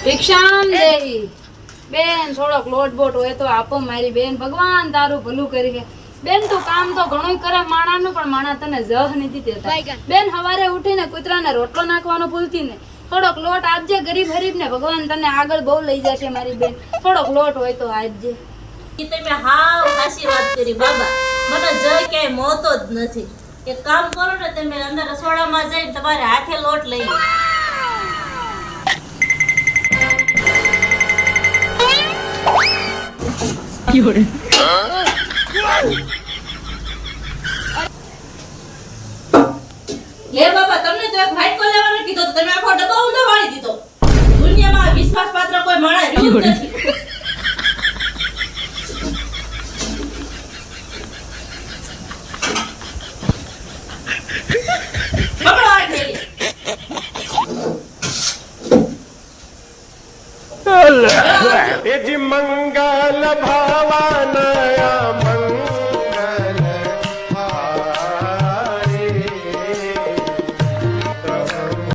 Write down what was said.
ભિક્ષામ દેહી બેન, થોડોક લોટ બોટ હોય તો આપો મારી બેન, ભગવાન તારું ભલું કરી છે બેન. તું કામ તો ઘણું કરે માણાનું, પણ માણા તને જહ નથી દેતા બેન. સવારે ઉઠીને કૂતરાને રોટલો નાખવાનો ભૂલતી ને, થોડોક લોટ આપજે ગરીબ હરીબ ને, ભગવાન તને આગળ બહુ લઈ જશે મારી બેન. થોડોક લોટ હોય તો આપજે. તમે હાવ સાચી વાત કરી બાબા, મને જય ક્યાંય મોતો જ નથી. એક કામ કરો ને, તમે અંદર રસોડામાં જઈને તમારે હાથે લોટ લઈ લો. લે બાબા, તમને તો એક વાટકો લેવાનો કીધો તો તમે આખો ડબ્બો ઊંધો વાળી દીધો. દુનિયામાં વિશ્વાસ પાત્ર કોઈ માણસ રહ્યું જ નથી. પકડો આ ઠેલી. મંગલ ભા